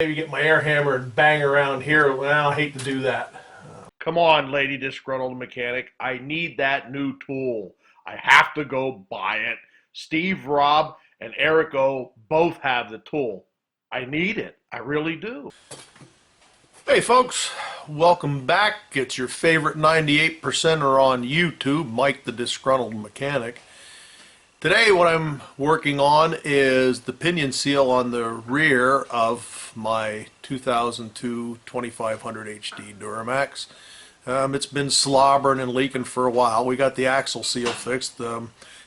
Maybe get my air hammer and bang around here. Well, I hate to do that. Come on, lady disgruntled mechanic. I need that new tool. I have to go buy it. Steve, Rob, and Eric O both have the tool. I need it. I really do. Hey folks, welcome back. It's your favorite 98%er on YouTube, Mike the Disgruntled Mechanic. Today what I'm working on is the pinion seal on the rear of my 2002 2500 HD Duramax. It's been slobbering and leaking for a while. We got the axle seal fixed.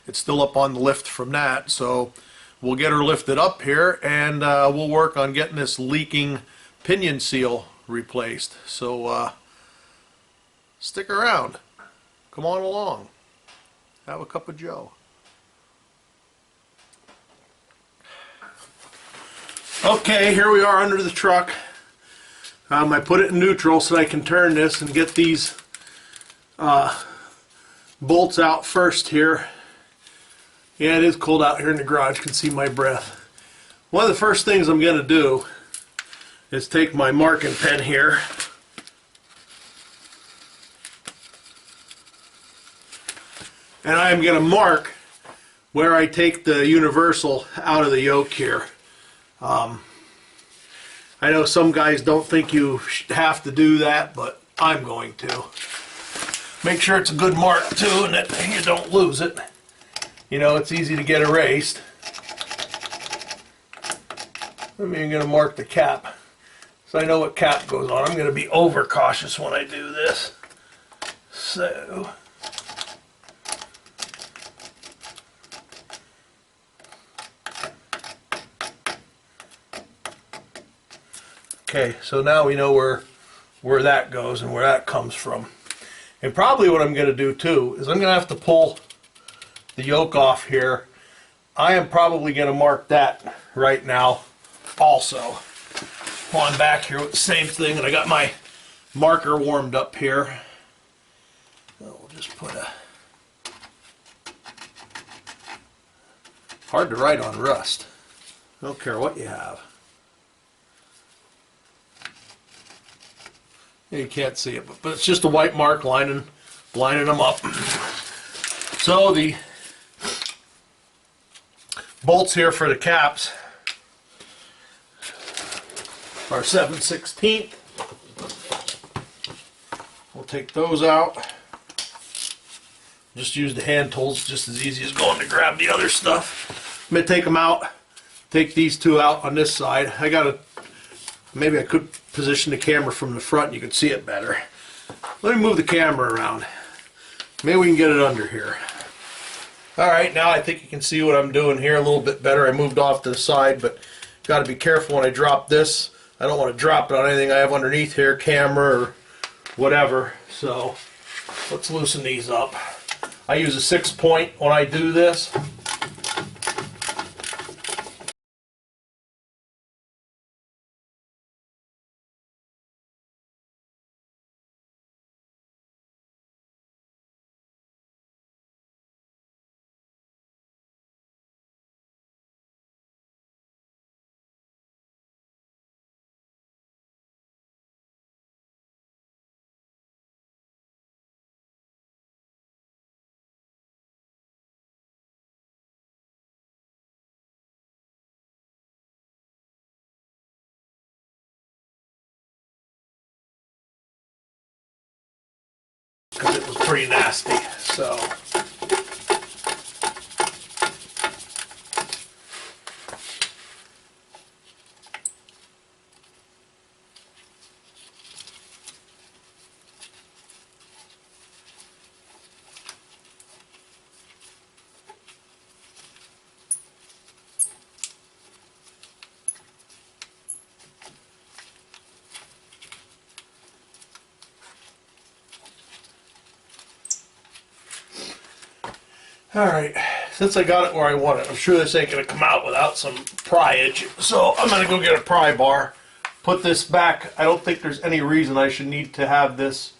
It's still up on the lift from that, so we'll get her lifted up here and we'll work on getting this leaking pinion seal replaced. So stick around. Come on along. Have a cup of joe. Okay, here we are under the truck. I put it in neutral so I can turn this and get these bolts out first here. Yeah, it is cold out here in the garage. You can see my breath. One of the first things I'm going to do is take my marking pen here and I'm going to mark where I take the universal out of the yoke here. I know some guys don't think you have to do that, but I'm going to. Make sure it's a good mark too and that you don't lose it. You know, it's easy to get erased. I'm even going to mark the cap so I know what cap goes on. I'm going to be over cautious when I do this. So okay, so now we know where that goes and where that comes from. And probably what I'm going to do too is I'm going to have to pull the yoke off here. I am probably going to mark that right now also. On back here with the same thing, and I got my marker warmed up here. We'll just put a... Hard to write on rust. I don't care what you have. You can't see it, but it's just a white mark lining them up. So the bolts here for the caps are 7/16. We'll take those out. Just use the hand tools, just as easy as going to grab the other stuff. I'm going to take them out, take these two out on this side. Maybe I could position the camera from the front and you could see it better. Let me move the camera around. Maybe we can get it under here. Alright, now I think you can see what I'm doing here a little bit better. I moved off to the side, but got to be careful when I drop this. I don't want to drop it on anything I have underneath here, camera or whatever. So let's loosen these up. I use a 6-point when I do this. Because it was pretty nasty. So alright, since I got it where I want it, I'm sure this ain't going to come out without some pryage. So I'm going to go get a pry bar, put this back. I don't think there's any reason I should need to have this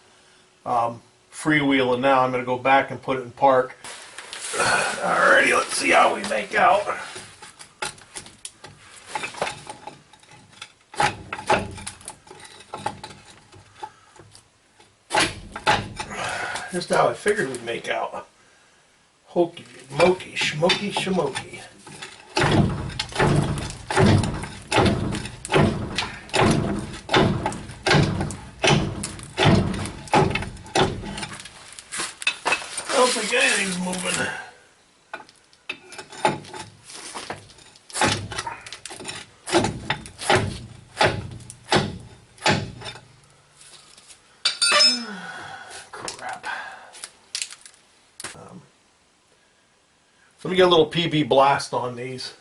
freewheeling now. I'm going to go back and put it in park. Alrighty, let's see how we make out. Just how I figured we'd make out. Hokey, mokey, schmokey, schmokey. I don't think anything's moving. Crap. Let me get a little PB blast on these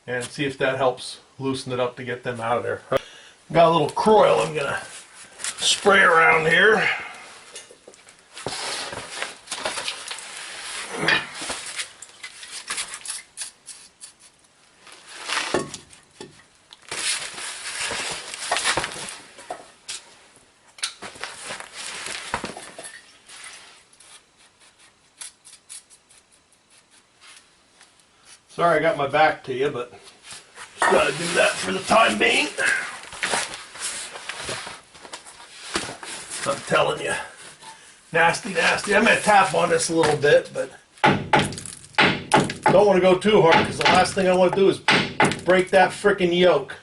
and see if that helps loosen it up to get them out of there. Got a little Croil I'm gonna spray around here. Sorry I got my back to you, but just gotta do that for the time being. I'm telling you, nasty, nasty. I'm gonna tap on this a little bit, but don't want to go too hard because the last thing I want to do is break that frickin' yoke.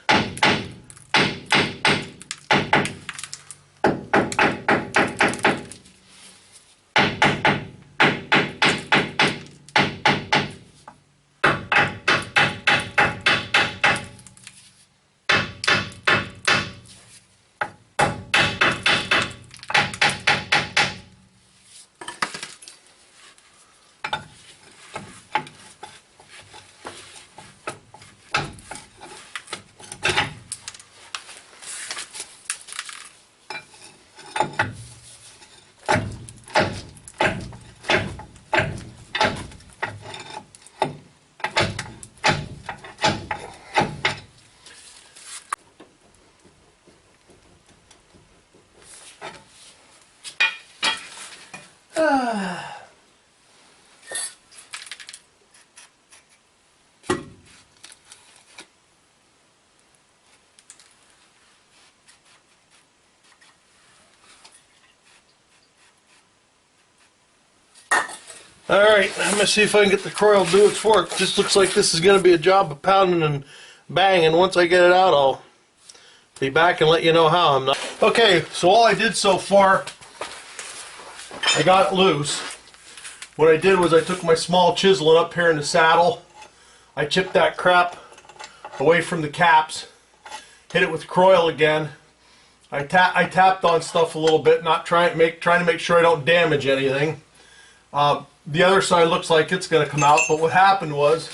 Alright, I'm going to see if I can get the Croil to do its work. Just looks like this is going to be a job of pounding and banging. Once I get it out, I'll be back and let you know how. I'm not. Okay, so all I did so far, I got it loose. What I did was I took my small chisel and up here in the saddle, I chipped that crap away from the caps, hit it with Croil again. I tapped on stuff a little bit, not trying to make sure I don't damage anything. The other side looks like it's going to come out, but what happened was,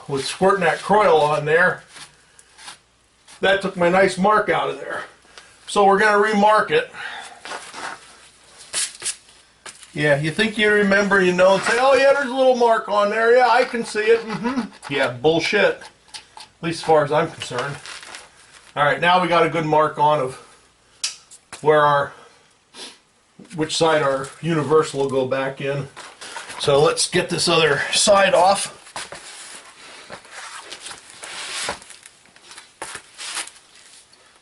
with squirting that Croil on there, that took my nice mark out of there. So we're going to remark it. Yeah, you think you remember, you know, and say, oh yeah, there's a little mark on there. Yeah, I can see it. Yeah, bullshit. At least as far as I'm concerned. Alright, now we got a good mark on of where which side our universal will go back in. So let's get this other side off.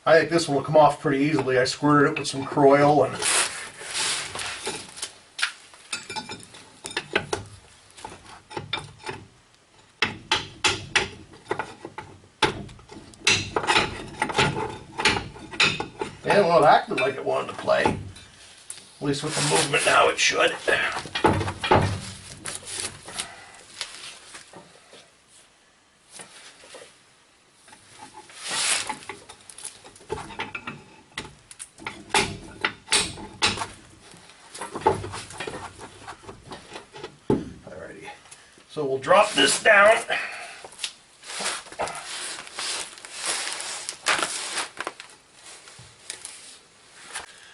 I think this one will come off pretty easily. I squirted it with some Croil and well, it acted like it wanted to play. At least with the movement now it should. Alrighty. So we'll drop this down.